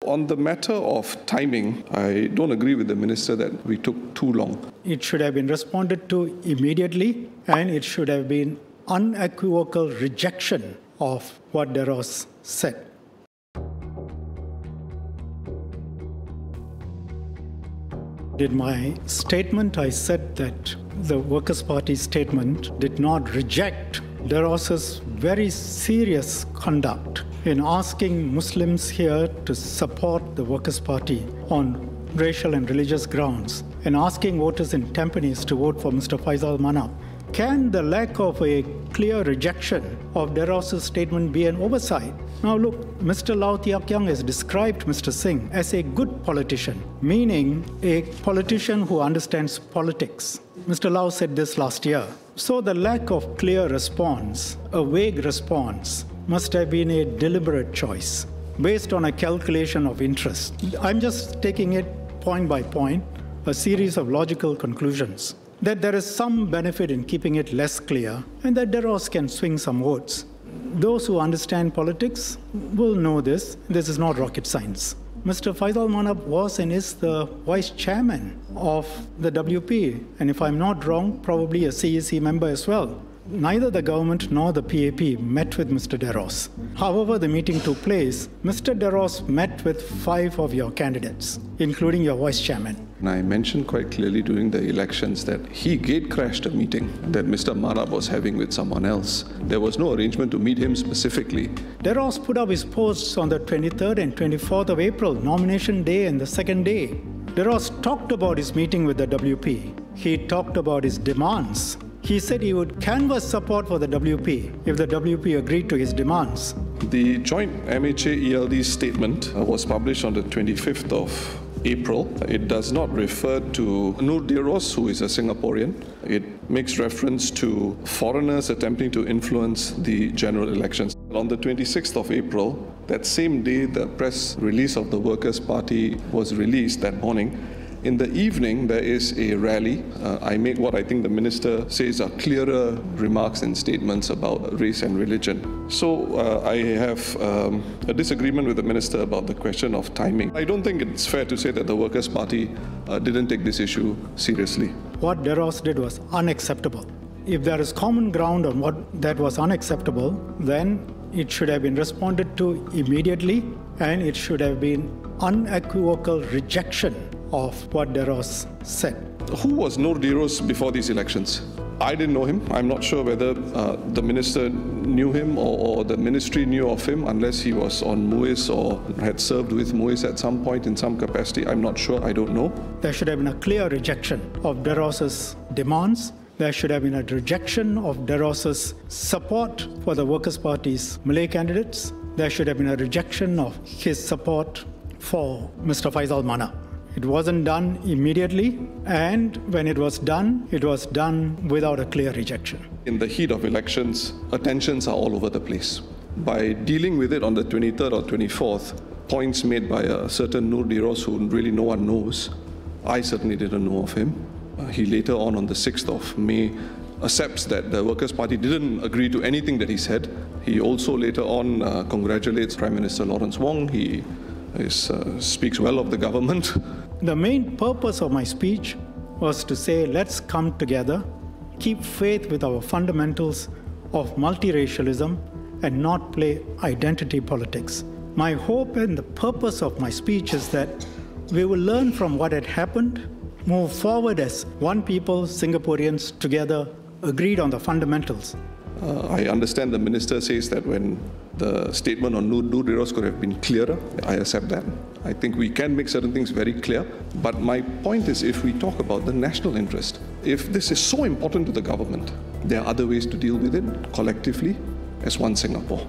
On the matter of timing, I don't agree with the minister that we took too long. It should have been responded to immediately, and it should have been unequivocal rejection of what De Ros said. In my statement, I said that the Workers' Party statement did not reject De Ros's very serious conduct in asking Muslims here to support the Workers' Party on racial and religious grounds and asking voters in Tampines to vote for Mr. Faisal Manap. Can the lack of a clear rejection of De Ros's statement be an oversight? Now look, Mr. Lau Tiak Yang has described Mr. Singh as a good politician, meaning a politician who understands politics. Mr. Lau said this last year. So the lack of clear response, a vague response, must have been a deliberate choice based on a calculation of interest. I'm just taking it point by point, a series of logical conclusions, that there is some benefit in keeping it less clear and that De Ros can swing some votes. Those who understand politics will know this. This is not rocket science. Mr. Faisal Manap was and is the vice chairman of the WP, and if I'm not wrong, probably a CEC member as well. Neither the government nor the PAP met with Mr. De Ros. However, the meeting took place. Mr. De Ros met with 5 of your candidates, including your vice chairman. And I mentioned quite clearly during the elections that he gate-crashed a meeting that Mr. Manap was having with someone else. There was no arrangement to meet him specifically. De Ros put up his posts on the 23rd and 24th of April, nomination day and the second day. De Ros talked about his meeting with the WP. He talked about his demands. He said he would canvass support for the WP if the WP agreed to his demands. The joint MHA-ELD statement was published on the 25th of April. It does not refer to Nur De Ros, who is a Singaporean. It makes reference to foreigners attempting to influence the general elections. On the 26th of April, that same day, the press release of the Workers' Party was released that morning. In the evening, there is a rally. I make what I think the minister says are clearer remarks and statements about race and religion. So I have a disagreement with the minister about the question of timing. I don't think it's fair to say that the Workers' Party didn't take this issue seriously. What De Ros did was unacceptable. If there is common ground on what that was unacceptable, then it should have been responded to immediately, and it should have been unequivocal rejection of what De Ros said. Who was Nur De Ros before these elections? I didn't know him. I'm not sure whether the minister knew him or the ministry knew of him, unless he was on MUIS or had served with MUIS at some point in some capacity. I'm not sure. I don't know. There should have been a clear rejection of De Ros's demands. There should have been a rejection of De Ros's support for the Workers' Party's Malay candidates. There should have been a rejection of his support for Mr. Faisal Manap. It wasn't done immediately, and when it was done without a clear rejection. In the heat of elections, attentions are all over the place. By dealing with it on the 23rd or 24th, points made by a certain Nur De Ros who really no one knows, I certainly didn't know of him. He later on the 6th of May, accepts that the Workers' Party didn't agree to anything that he said. He also later on congratulates Prime Minister Lawrence Wong. He speaks well of the government. The main purpose of my speech was to say, let's come together, keep faith with our fundamentals of multiracialism, and not play identity politics. My hope and the purpose of my speech is that we will learn from what had happened, move forward as one people, Singaporeans, together, agreed on the fundamentals. I understand the minister says that when the statement on Nur De Ros could have been clearer, I accept that. I think we can make certain things very clear. But my point is, if we talk about the national interest, if this is so important to the government, there are other ways to deal with it collectively as one Singapore.